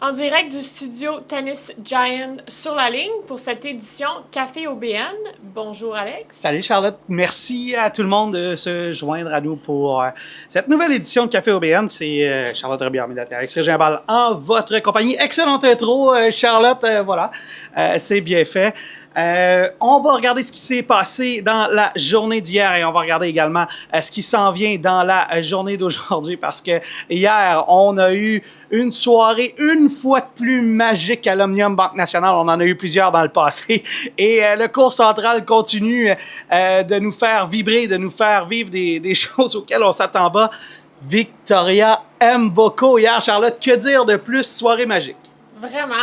En direct du studio Tennis Giant sur la ligne pour cette édition Café OBN. Bonjour Alex. Salut Charlotte, merci à tout le monde de se joindre à nous pour cette nouvelle édition de Café OBN. C'est Charlotte Robillard-Mélaté et Alex Régimbal en votre compagnie. Excellente intro, Charlotte, voilà, c'est bien fait. On va regarder ce qui s'est passé dans la journée d'hier et on va regarder également ce qui s'en vient dans la journée d'aujourd'hui parce que hier, on a eu une soirée une fois de plus magique à l'Omnium Banque Nationale. On en a eu plusieurs dans le passé et le cours central continue de nous faire vibrer, de nous faire vivre des choses auxquelles on s'attend pas. Victoria Mboko hier, Charlotte, que dire de plus? Soirée magique. Vraiment,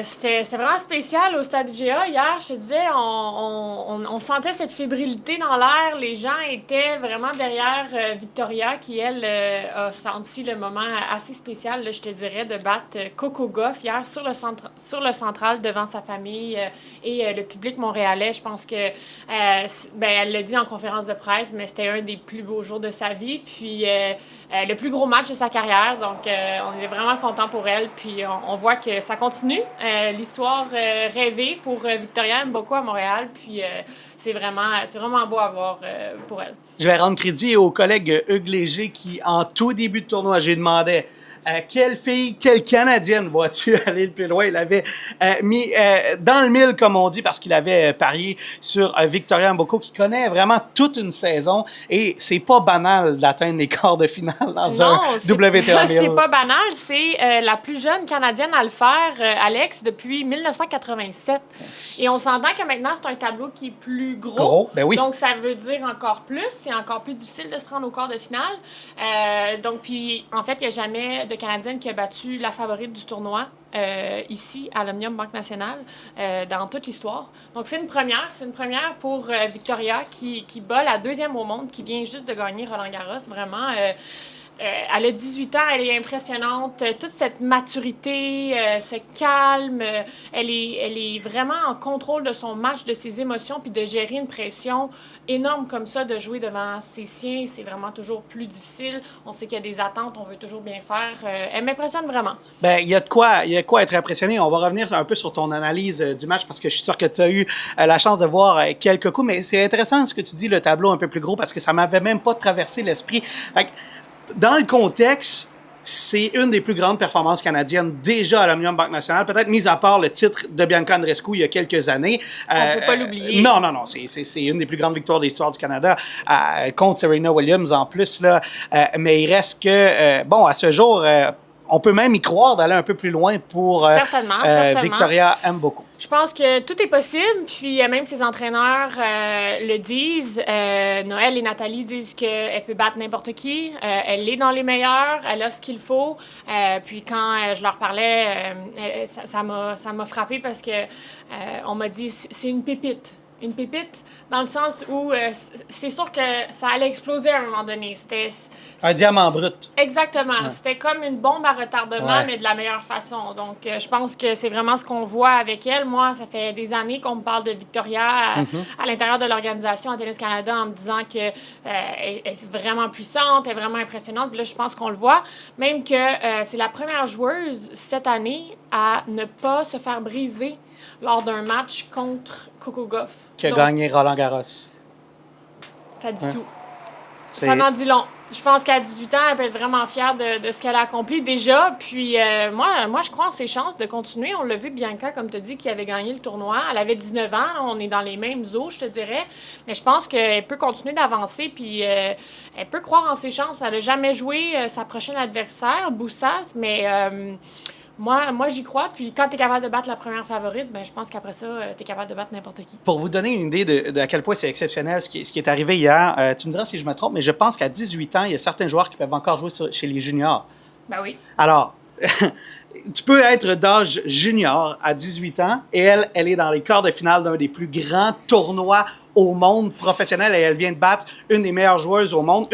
c'était vraiment spécial au Stade IGA. Hier, je te disais, on sentait cette fébrilité dans l'air. Les gens étaient vraiment derrière Victoria, qui, elle, a senti le moment assez spécial, là, je te dirais, de battre Coco Gauff hier sur le central devant sa famille et le public montréalais. Je pense que, elle l'a dit en conférence de presse, mais c'était un des plus beaux jours de sa vie. Puis, le plus gros match de sa carrière. Donc, on est vraiment content pour elle. Puis, on voit que ça continue. L'histoire rêvée pour Victoria Mboko à Montréal. Puis, c'est vraiment beau à voir pour elle. Je vais rendre crédit au collègue Hugues Léger qui, en tout début de tournoi, je lui demandais quelle fille, quelle Canadienne vois-tu aller le plus loin? Il avait mis dans le mille, comme on dit, parce qu'il avait parié sur Victoria Mboko, qui connaît vraiment toute une saison. Et c'est pas banal d'atteindre les quarts de finale dans un WTA 1000. C'est pas banal. C'est la plus jeune Canadienne à le faire, Alex, depuis 1987. Et on s'entend que maintenant, c'est un tableau qui est plus gros. Gros, ben oui. Donc, ça veut dire encore plus. C'est encore plus difficile de se rendre au quart de finale. Donc, puis, en fait, il n'y a jamais de Canadienne qui a battu la favorite du tournoi ici à l'Omnium Banque Nationale dans toute l'histoire. Donc, c'est une première pour Victoria qui bat la deuxième au monde, qui vient juste de gagner Roland-Garros. Vraiment, elle a 18 ans, elle est impressionnante. Toute cette maturité, ce calme, elle est vraiment en contrôle de son match, de ses émotions, puis de gérer une pression énorme comme ça, de jouer devant ses siens. C'est vraiment toujours plus difficile. On sait qu'il y a des attentes, on veut toujours bien faire. Elle m'impressionne vraiment. Ben, il y a de quoi être impressionné. On va revenir un peu sur ton analyse du match parce que je suis sûr que tu as eu la chance de voir quelques coups, mais c'est intéressant ce que tu dis, le tableau un peu plus gros, parce que ça m'avait même pas traversé l'esprit. Fait que, dans le contexte, c'est une des plus grandes performances canadiennes déjà à l'Omnium Banque Nationale, peut-être mis à part le titre de Bianca Andreescu il y a quelques années. On peut pas l'oublier. Non, c'est une des plus grandes victoires de l'histoire du Canada contre Serena Williams en plus, là. Mais il reste que, à ce jour, on peut même y croire d'aller un peu plus loin pour certainement. Victoria Mboko. Je pense que tout est possible, puis même ses entraîneurs le disent. Noël et Nathalie disent qu'elle peut battre n'importe qui. Elle est dans les meilleurs, elle a ce qu'il faut. Puis quand je leur parlais, ça m'a frappée parce que on m'a dit c'est une pépite. Une pépite, dans le sens où c'est sûr que ça allait exploser à un moment donné. C'était un diamant brut. Exactement. Ouais. C'était comme une bombe à retardement, mais de la meilleure façon. Donc, je pense que c'est vraiment ce qu'on voit avec elle. Moi, ça fait des années qu'on me parle de Victoria à l'intérieur de l'organisation à Tennis Canada en me disant qu'elle est vraiment puissante, elle est vraiment impressionnante. Puis là, je pense qu'on le voit. Même que c'est la première joueuse cette année à ne pas se faire briser lors d'un match contre Coco Gauff. Qui a gagné Roland-Garros. Ça dit tout. Ça en dit long. Je pense qu'à 18 ans, elle peut être vraiment fière de ce qu'elle a accompli déjà. Puis moi, je crois en ses chances de continuer. On l'a vu, Bianca, comme tu as dit, qui avait gagné le tournoi. Elle avait 19 ans. On est dans les mêmes eaux, je te dirais. Mais je pense qu'elle peut continuer d'avancer. Puis elle peut croire en ses chances. Elle n'a jamais joué sa prochaine adversaire, Boussas, mais... Moi, j'y crois. Puis quand tu es capable de battre la première favorite, je pense qu'après ça, tu es capable de battre n'importe qui. Pour vous donner une idée de à quel point c'est exceptionnel ce qui est arrivé hier, tu me diras si je me trompe, mais je pense qu'à 18 ans, il y a certains joueurs qui peuvent encore jouer chez les juniors. Ben oui. Alors, tu peux être d'âge junior à 18 ans et elle est dans les quarts de finale d'un des plus grands tournois au monde professionnel et elle vient de battre une des meilleures joueuses au monde.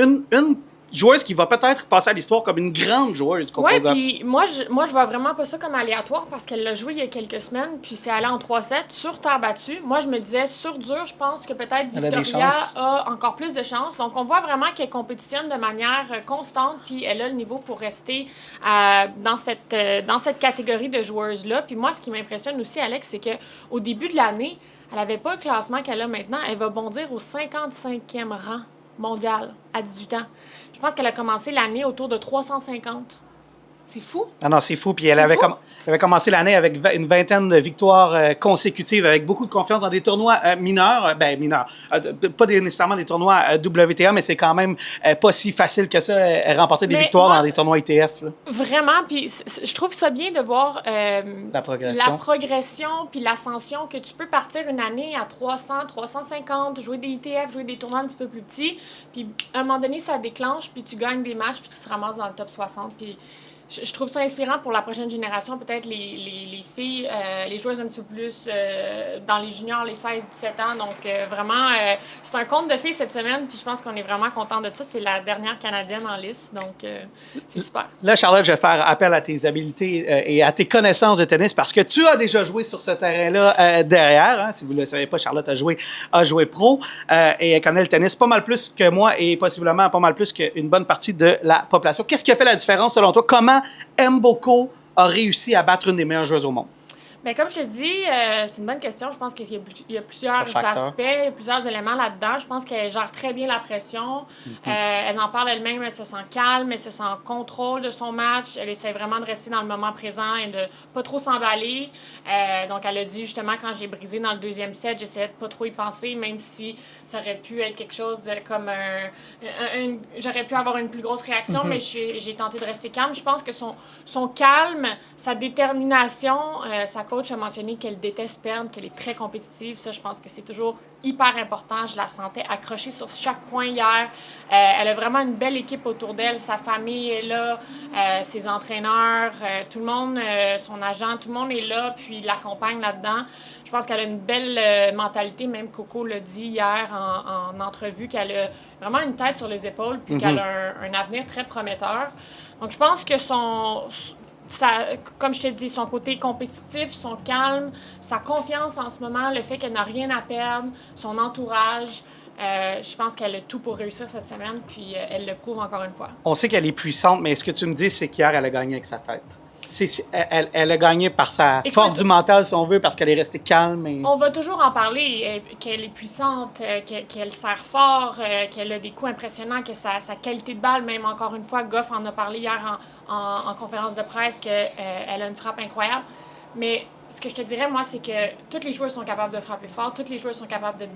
joueuse qui va peut-être passer à l'histoire comme une grande joueuse, Coco Oui, Gauff. puis moi, je vois vraiment pas ça comme aléatoire parce qu'elle l'a joué il y a quelques semaines, puis c'est allé en 3-7 sur terre battue. Moi, je me disais, sur dur, je pense que peut-être Elle a des Victoria chances. a encore plus de chances. Donc, on voit vraiment qu'elle compétitionne de manière constante, puis elle a le niveau pour rester dans cette catégorie de joueuses-là. Puis moi, ce qui m'impressionne aussi, Alex, c'est qu'au début de l'année, elle n'avait pas le classement qu'elle a maintenant. Elle va bondir au 55e rang mondial à 18 ans. Je pense qu'elle a commencé l'année autour de 350. C'est fou. Ah non, c'est fou. Puis elle C'est avait, fou. elle avait commencé l'année avec une vingtaine de victoires consécutives, avec beaucoup de confiance dans des tournois mineurs. Mineurs. Pas nécessairement des tournois WTA, mais c'est quand même pas si facile que ça. Elle remportait des Mais victoires moi, dans des tournois ITF. Là. Vraiment, puis je trouve ça bien de voir La progression. la progression puis l'ascension, que tu peux partir une année à 300, 350, jouer des ITF, jouer des tournois un petit peu plus petits, puis à un moment donné, ça déclenche, puis tu gagnes des matchs, puis tu te ramasses dans le top 60, puis je trouve ça inspirant pour la prochaine génération, peut-être les filles, les joueuses un petit peu plus dans les juniors, les 16-17 ans. Donc, vraiment, c'est un conte de filles cette semaine, puis je pense qu'on est vraiment content de ça. C'est la dernière Canadienne en liste, donc c'est super. Là, Charlotte, je vais faire appel à tes habiletés et à tes connaissances de tennis parce que tu as déjà joué sur ce terrain-là derrière. Hein. Si vous ne le savez pas, Charlotte a joué pro et elle connaît le tennis pas mal plus que moi et possiblement pas mal plus qu'une bonne partie de la population. Qu'est-ce qui a fait la différence selon toi? Comment Mboko a réussi à battre une des meilleures joueuses au monde? Bien, comme je te dis, c'est une bonne question. Je pense qu'il y a plusieurs aspects, il y a plusieurs éléments là-dedans. Je pense qu'elle gère très bien la pression. Elle en parle elle-même, elle se sent calme, elle se sent en contrôle de son match. Elle essaie vraiment de rester dans le moment présent et de pas trop s'emballer. Donc, elle a dit justement, quand j'ai brisé dans le deuxième set, j'essayais de pas trop y penser, même si ça aurait pu être quelque chose de comme j'aurais pu avoir une plus grosse réaction, mais j'ai tenté de rester calme. Je pense que son calme, sa détermination, sa coach a mentionné qu'elle déteste perdre, qu'elle est très compétitive. Ça, je pense que c'est toujours hyper important. Je la sentais accrochée sur chaque point hier. Elle a vraiment une belle équipe autour d'elle. Sa famille est là, ses entraîneurs, tout le monde, son agent, tout le monde est là, puis l'accompagne là-dedans. Je pense qu'elle a une belle mentalité. Même Coco l'a dit hier en entrevue, qu'elle a vraiment une tête sur les épaules, puis qu'elle a un avenir très prometteur. Donc, je pense que comme je te dis, son côté compétitif, son calme, sa confiance en ce moment, le fait qu'elle n'a rien à perdre, son entourage, je pense qu'elle a tout pour réussir cette semaine, puis elle le prouve encore une fois. On sait qu'elle est puissante, mais ce que tu me dis, c'est qu'hier, elle a gagné avec sa tête. Elle a gagné par sa force du mental, si on veut, parce qu'elle est restée calme. Et... On va toujours en parler, qu'elle est puissante, qu'elle serre fort, qu'elle a des coups impressionnants, que sa qualité de balle, même encore une fois, Goff en a parlé hier en conférence de presse, qu'elle a une frappe incroyable. Mais ce que je te dirais, moi, c'est que toutes les joueurs sont capables de frapper fort, toutes les joueurs sont capables de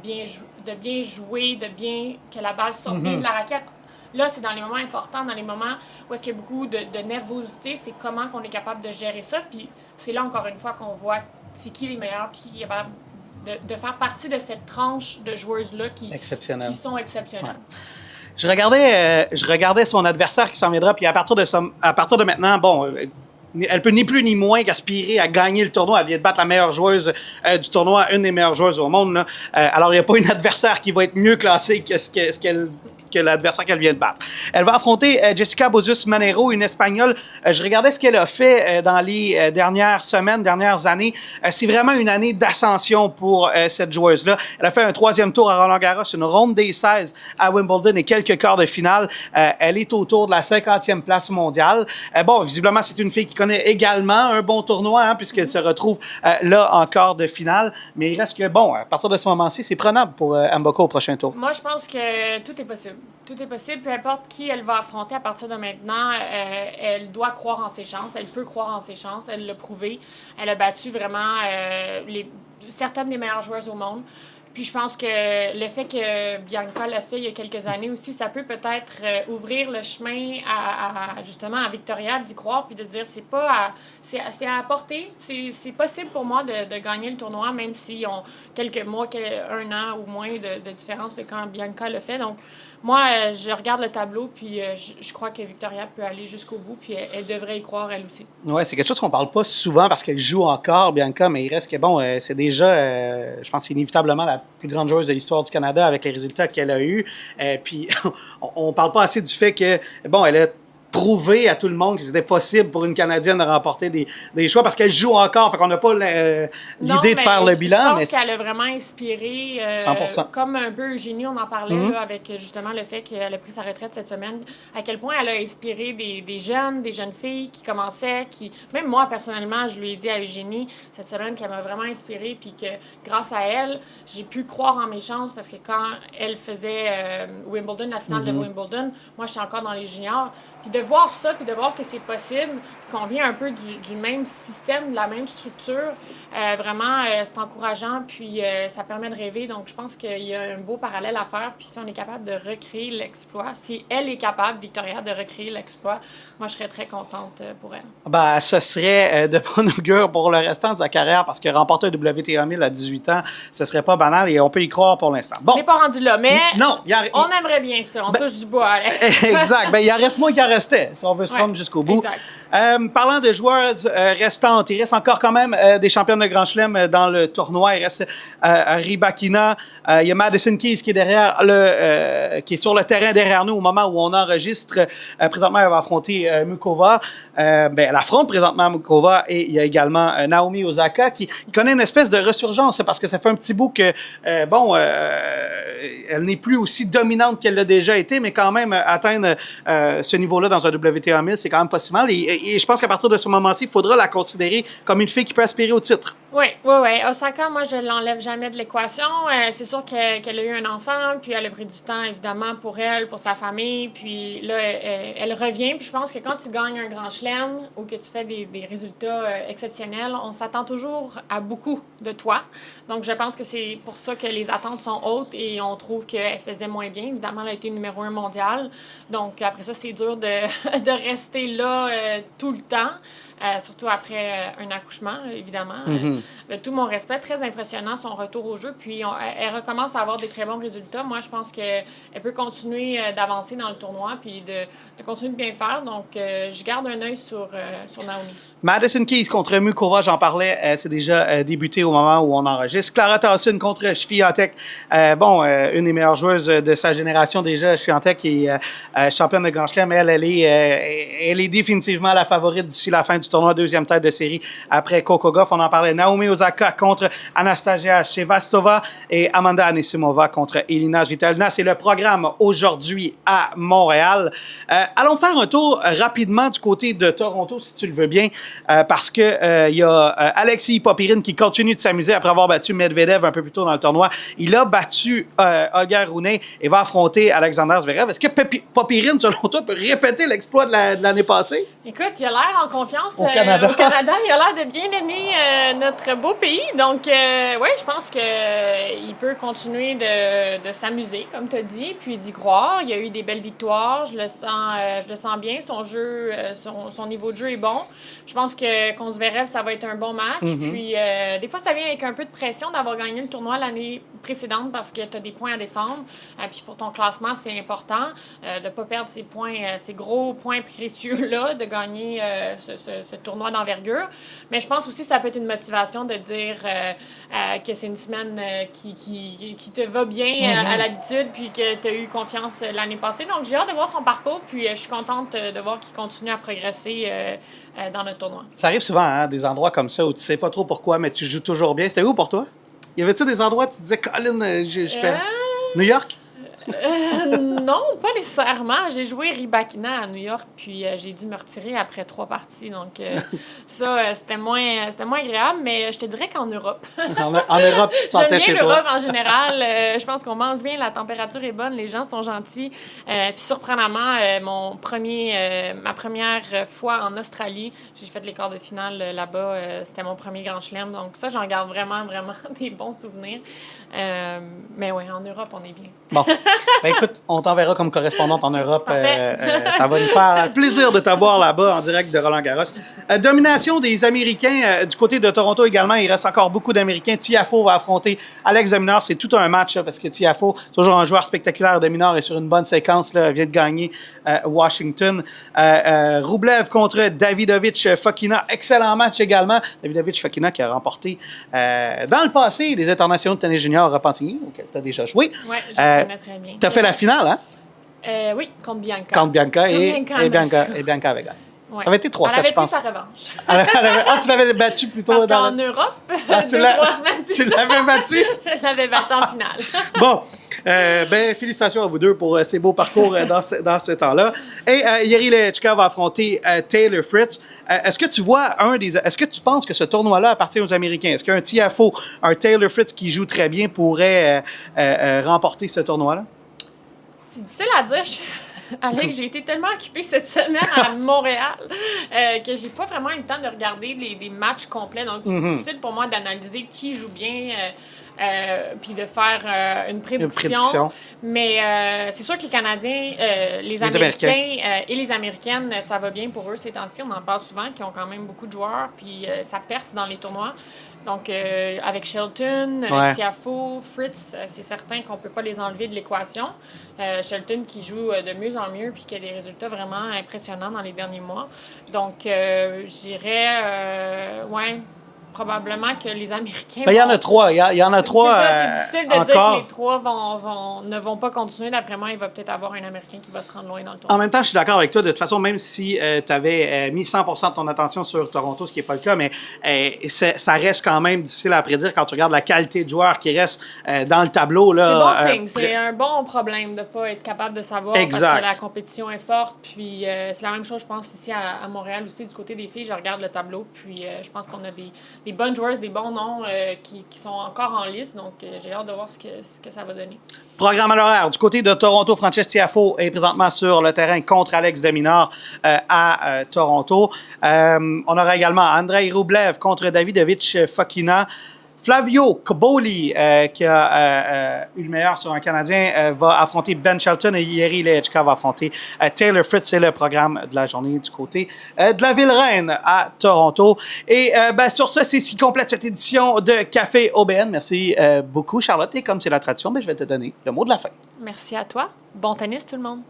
bien jouer, que la balle sorte bien de la raquette. Là, c'est dans les moments importants, dans les moments où est-ce qu'il y a beaucoup de nervosité, c'est comment qu'on est capable de gérer ça. Puis c'est là, encore une fois, qu'on voit c'est qui les meilleurs, puis qui est capable de faire partie de cette tranche de joueuses-là qui sont exceptionnelles. Ouais. Je regardais son adversaire qui s'en viendra, puis à partir de maintenant, bon... Elle peut ni plus ni moins qu'aspirer à gagner le tournoi. Elle vient de battre la meilleure joueuse du tournoi, une des meilleures joueuses au monde. Là. Alors, il n'y a pas une adversaire qui va être mieux classée que l'adversaire qu'elle vient de battre. Elle va affronter Jessica Bozus-Manero, une Espagnole. Je regardais ce qu'elle a fait dans les dernières semaines, dernières années. C'est vraiment une année d'ascension pour cette joueuse-là. Elle a fait un 3e tour à Roland-Garros, une ronde des 16 à Wimbledon et quelques quarts de finale. Elle est autour de la 50e place mondiale. Bon, visiblement, c'est une fille qui connaît également un bon tournoi, hein, puisqu'elle se retrouve là en quart de finale. Mais il reste que, bon, à partir de ce moment-ci, c'est prenable pour Mboko au prochain tour. Moi, je pense que tout est possible. Tout est possible, peu importe qui elle va affronter à partir de maintenant, elle doit croire en ses chances, elle peut croire en ses chances, elle l'a prouvé. Elle a battu vraiment certaines des meilleures joueuses au monde. Puis je pense que le fait que Bianca l'a fait il y a quelques années aussi, ça peut peut-être ouvrir le chemin justement à Victoria d'y croire puis de dire c'est à portée. C'est possible pour moi de gagner le tournoi, même s'ils ont quelques mois, un an ou moins de différence de quand Bianca l'a fait. Donc moi, je regarde le tableau puis je crois que Victoria peut aller jusqu'au bout puis elle devrait y croire elle aussi. Oui, c'est quelque chose qu'on parle pas souvent parce qu'elle joue encore, Bianca, mais il reste que bon, c'est déjà, je pense, inévitablement la plus grande joueuse de l'histoire du Canada avec les résultats qu'elle a eus. Puis, on parle pas assez du fait que, bon, elle a prouvé à tout le monde que c'était possible pour une Canadienne de remporter des choix parce qu'elle joue encore. Fait qu'on n'a pas l'idée de faire le bilan. Je pense qu'elle a vraiment inspiré, 100%. comme un peu Eugénie, on en parlait là, avec justement le fait qu'elle a pris sa retraite cette semaine, à quel point elle a inspiré des jeunes filles qui commençaient, même moi, personnellement, je lui ai dit à Eugénie cette semaine qu'elle m'a vraiment inspirée puis que grâce à elle, j'ai pu croire en mes chances parce que quand elle faisait Wimbledon, la finale de Wimbledon, moi, je suis encore dans les juniors. Puis de voir ça, puis de voir que c'est possible, qu'on vient un peu du même système, de la même structure, vraiment, c'est encourageant, puis ça permet de rêver. Donc, je pense qu'il y a un beau parallèle à faire. Puis si on est capable de recréer l'exploit, si elle est capable, Victoria, de recréer l'exploit, moi, je serais très contente pour elle. Ben, ce serait de bon augure pour le restant de sa carrière parce que remporter un WTA 1000 à 18 ans, ce serait pas banal et on peut y croire pour l'instant. Bon. On n'est pas rendu là, mais non, on aimerait bien ça. On touche du bois, Alex. Exact. Ben, il en reste moins qu'il en restait, si on veut se rendre jusqu'au bout. Parlant de joueuses restantes, il reste encore quand même des championnes de Grand Chelem dans le tournoi. Il reste Rybakina. Il y a Madison Keys qui est derrière qui est sur le terrain derrière nous au moment où on enregistre. Présentement, elle va affronter Mukova. Elle affronte présentement Mukova et il y a également Naomi Osaka qui connaît une espèce de ressurgence parce que ça fait un petit bout que, elle n'est plus aussi dominante qu'elle l'a déjà été, mais quand même atteindre ce niveau-là dans un WTA 1000, c'est quand même pas si mal. Et je pense qu'à partir de ce moment-ci, il faudra la considérer comme une fille qui peut aspirer au titre. Oui. Osaka, moi, je ne l'enlève jamais de l'équation. C'est sûr qu'elle a eu un enfant, puis elle a pris du temps, évidemment, pour elle, pour sa famille. Puis là, elle revient. Puis je pense que quand tu gagnes un grand chelem ou que tu fais des résultats exceptionnels, on s'attend toujours à beaucoup de toi. Donc, je pense que c'est pour ça que les attentes sont hautes et on trouve qu'elle faisait moins bien. Évidemment, elle a été numéro 1 mondial. Donc, après ça, c'est dur de rester là tout le temps. Surtout après un accouchement, évidemment. Tout mon respect, très impressionnant son retour au jeu. Puis elle recommence à avoir des très bons résultats. Moi, je pense qu'elle peut continuer d'avancer dans le tournoi puis de continuer de bien faire. Donc, je garde un œil sur Naomi. Madison Keys contre Mukova, j'en parlais, c'est déjà débuté au moment où on enregistre. Clara Tauson contre Swiatek. Une des meilleures joueuses de sa génération déjà, Swiatek, qui est championne de Grand Chelem. Elle est définitivement la favorite d'ici la fin du tournoi, deuxième tête de série après Coco Gauff. On en parlait. Naomi Osaka contre Anastasia Shevastova et Amanda Anisimova contre Elina Svitolina. C'est le programme aujourd'hui à Montréal. Allons faire un tour rapidement du côté de Toronto, si tu le veux bien, parce que y a Alexei Popyrin qui continue de s'amuser après avoir battu Medvedev un peu plus tôt dans le tournoi. Il a battu Holger Rune et va affronter Alexander Zverev. Est-ce que Popyrin, selon toi, peut répéter l'exploit de l'année passée? Écoute, il a l'air en confiance au Canada. Il a l'air de bien aimer notre beau pays. Donc, oui, je pense qu'il peut continuer de s'amuser, comme tu as dit, puis d'y croire. Il y a eu des belles victoires. Je le sens bien. Son jeu, son niveau de jeu est bon. Je pense que contre Zverev, ça va être un bon match. Puis, des fois, ça vient avec un peu de pression d'avoir gagné le tournoi l'année précédente parce que tu as des points à défendre. Puis, pour ton classement, c'est important de ne pas perdre ces points, ces gros points précieux-là, de gagner ce tournoi d'envergure. Mais je pense aussi que ça peut être une motivation de dire que c'est une semaine qui te va bien à l'habitude puis que tu as eu confiance l'année passée. Donc, j'ai hâte de voir son parcours puis je suis contente de voir qu'il continue à progresser dans notre tournoi. Ça arrive souvent, hein, des endroits comme ça où tu sais pas trop pourquoi, mais tu joues toujours bien. C'était où pour toi? Y avait-tu des endroits où tu disais, Colin, je perds? New York? Non, pas nécessairement. J'ai joué Rybakina à New York, puis j'ai dû me retirer après 3 parties. Donc, c'était moins agréable, mais je te dirais qu'en Europe. En Europe, tu te sentais chez toi. J'aime bien l'Europe en général. Je pense qu'on mange bien, la température est bonne, les gens sont gentils. Puis surprenamment, ma première fois en Australie, j'ai fait les quarts de finale là-bas. C'était mon premier Grand Chelem. Donc ça, j'en garde vraiment, vraiment des bons souvenirs. Mais oui, en Europe, on est bien. Bon, Ben, écoute, on t'enverra comme correspondante en Europe. Parfait. Ça va nous faire plaisir de t'avoir là-bas en direct de Roland-Garros. Domination des Américains du côté de Toronto également. Il reste encore beaucoup d'Américains. Tiafoe va affronter Alex de Minaur. C'est tout un match là, parce que Tiafoe, toujours un joueur spectaculaire de Minaur, est sur une bonne séquence. Là, vient de gagner Washington. Rublev contre Davidovich Fokina. Excellent match également. Davidovich Fokina qui a remporté dans le passé les internationaux de tennis junior à Repentigny, auquel tu as déjà joué. Oui, je connais très bien. Tu as fait la finale, hein? Oui, contre Bianca. Contre Bianca et Bianca avait gagné. Ouais. Ça avait été 3-7, je pense. Elle avait pris sa revanche. Tu l'avais battu plutôt Parce dans qu'en Europe, tu 2-3 semaines plus tu l'avais battu? Je l'avais battu en finale. Bon, félicitations à vous deux pour ces beaux parcours dans ce temps-là. Et Jiří Lehečka va affronter Taylor Fritz. Est-ce que tu vois est-ce que tu penses que ce tournoi-là appartient aux Américains? Est-ce qu'un Tiafoe, un Taylor Fritz qui joue très bien pourrait remporter ce tournoi-là? C'est difficile à dire. Alex, j'ai été tellement occupée cette semaine à Montréal que j'ai pas vraiment eu le temps de regarder des matchs complets. Donc, c'est difficile pour moi d'analyser qui joue bien puis de faire une prédiction. Mais c'est sûr que les Canadiens, les Américains et les Américaines, ça va bien pour eux ces temps-ci. On en parle souvent, qui ont quand même beaucoup de joueurs, puis ça perce dans les tournois. Donc, avec Shelton, Tiafoe, Fritz, c'est certain qu'on ne peut pas les enlever de l'équation. Shelton qui joue de mieux en mieux puis qui a des résultats vraiment impressionnants dans les derniers mois. Donc, je dirais, probablement que les Américains... Il y en a trois. Il y en a trois c'est difficile de encore. dire que les trois ne vont pas continuer. D'après moi, il va peut-être avoir un Américain qui va se rendre loin dans le tournoi. En même temps, je suis d'accord avec toi. De toute façon, même si tu avais mis 100% de ton attention sur Toronto, ce qui n'est pas le cas, mais ça reste quand même difficile à prédire quand tu regardes la qualité de joueurs qui restent dans le tableau. Là, c'est bon signe. C'est un bon problème de ne pas être capable de savoir parce que la compétition est forte. Puis c'est la même chose, je pense, ici à Montréal aussi, du côté des filles. Je regarde le tableau. Puis je pense qu'on a des bonnes joueuses, des bons noms qui sont encore en liste. Donc, j'ai hâte de voir ce que ça va donner. Programme à l'horaire. Du côté de Toronto, Frances Tiafoe est présentement sur le terrain contre Alex de Minaur à Toronto. On aura également Andrei Rublev contre Davidovich Fokina. Flavio Cobolli, qui a eu le meilleur sur un Canadien, va affronter Ben Shelton et Jiří Lehečka va affronter Taylor Fritz. C'est le programme de la journée du côté de la Ville-Reine à Toronto. Et sur ça, c'est ce qui complète cette édition de Café OBN. Merci beaucoup, Charlotte. Et comme c'est la tradition, je vais te donner le mot de la fin. Merci à toi. Bon tennis, tout le monde.